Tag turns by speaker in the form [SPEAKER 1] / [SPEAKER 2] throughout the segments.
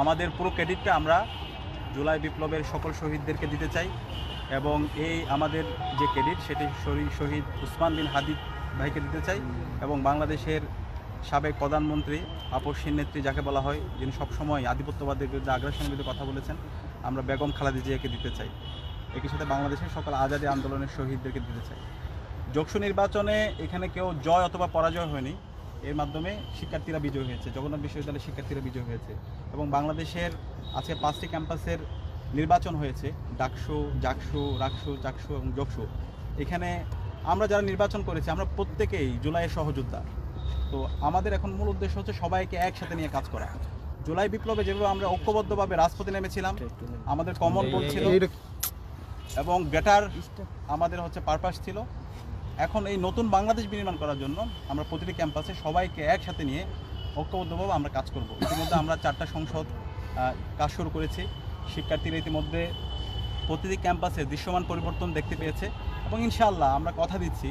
[SPEAKER 1] আমাদের পুরো ক্রেডিটটা আমরা জুলাই বিপ্লবের সকল শহীদদেরকে দিতে চাই এবং এই আমাদের যে ক্রেডিট সেটি শহীদ উসমান বিন হাদি ভাইকে দিতে চাই এবং বাংলাদেশের সাবেক প্রধানমন্ত্রী আপসহীন নেত্রী যাকে বলা হয়, যিনি সবসময় আধিপত্যবাদের বিরুদ্ধে আগ্রাসনের বিরুদ্ধে কথা বলেছেন, আমরা বেগম খালেদা জিয়াকে দিতে চাই। একই সাথে বাংলাদেশের সকল আজাদী আন্দোলনের শহীদদেরকে দিতে চাই। যোগসু নির্বাচনে এখানে কেউ জয় অথবা পরাজয় হয়নি, এর মাধ্যমে শিক্ষার্থীরা বিজয় হয়েছে, জগন্নাথ বিশ্ববিদ্যালয়ের শিক্ষার্থীরা বিজয় হয়েছে এবং বাংলাদেশের আজকে 5টি ক্যাম্পাসের নির্বাচন হয়েছে, ডাকসু, জাকসু, রাকসু, চাকসু এবং যোগসু। এখানে আমরা যারা নির্বাচন করেছি আমরা প্রত্যেকেই জুলাইয়ের সহযোদ্ধা। তো আমাদের এখন মূল উদ্দেশ্য হচ্ছে সবাইকে একসাথে নিয়ে কাজ করা। জুলাই বিপ্লবে যেভাবে আমরা ঐক্যবদ্ধভাবে রাজপথে নেমেছিলাম, আমাদের কমন গোল ছিল এবং বেটার আমাদের হচ্ছে পারপাস ছিল, এখন এই নতুন বাংলাদেশ বিনির্মাণ করার জন্য আমরা প্রতিটি ক্যাম্পাসে সবাইকে একসাথে নিয়ে ঐক্যবদ্ধভাবে আমরা কাজ করব। ইতিমধ্যে আমরা 4টা সংসদ কাজ শুরু করেছি। শিক্ষার্থীরা ইতিমধ্যে প্রতিটি ক্যাম্পাসে দৃশ্যমান পরিবর্তন দেখতে পেয়েছে এবং ইনশাআল্লাহ আমরা কথা দিচ্ছি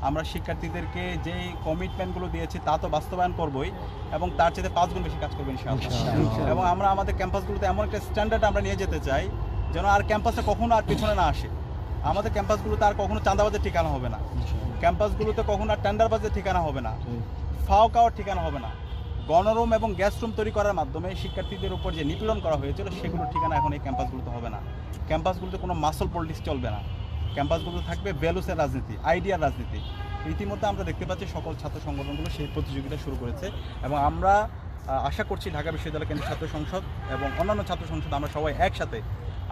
[SPEAKER 1] আমরা শিক্ষার্থীদেরকে যে কমিটমেন্টগুলো দিয়েছি তা তো বাস্তবায়ন করবই এবং তার চেয়ে 5 গুণ বেশি কাজ করবো ইনশাআল্লাহ। এবং আমরা আমাদের ক্যাম্পাসগুলোতে এমন একটা স্ট্যান্ডার্ড আমরা নিয়ে যেতে চাই যেন আর ক্যাম্পাসে কখনো আর পিছনে না আসে। আমাদের ক্যাম্পাসগুলোতে আর কখনো চাঁদাবাজের ঠিকানা হবে না, ক্যাম্পাসগুলোতে কখনো আর টেন্ডারবাজের ঠিকানা হবে না, ফাও খাওয়ার ঠিকানা হবে না। গণরুম এবং গ্যাস রুম তৈরি করার মাধ্যমে শিক্ষার্থীদের উপর যে নিপীড়ন করা হয়েছিল সেগুলোর ঠিকানা এখন এই ক্যাম্পাসগুলোতে হবে না। ক্যাম্পাসগুলোতে কোনো মাসল পলিটিক্স চলবে না, ক্যাম্পাসগুলোতে থাকবে ভ্যালুসের রাজনীতি, আইডিয়ার রাজনীতি। ইতিমধ্যে আমরা দেখতে পাচ্ছি সকল ছাত্র সংগঠনগুলো সেই প্রতিযোগিতা শুরু করেছে এবং আমরা আশা করছি ঢাকা বিশ্ববিদ্যালয় কেন্দ্রীয় ছাত্র সংসদ এবং অন্যান্য ছাত্র সংসদ আমরা সবাই একসাথে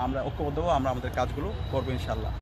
[SPEAKER 1] আমরা ঐক্যবদ্ধ আমরা আমাদের কাজগুলো করবো ইনশাআল্লাহ।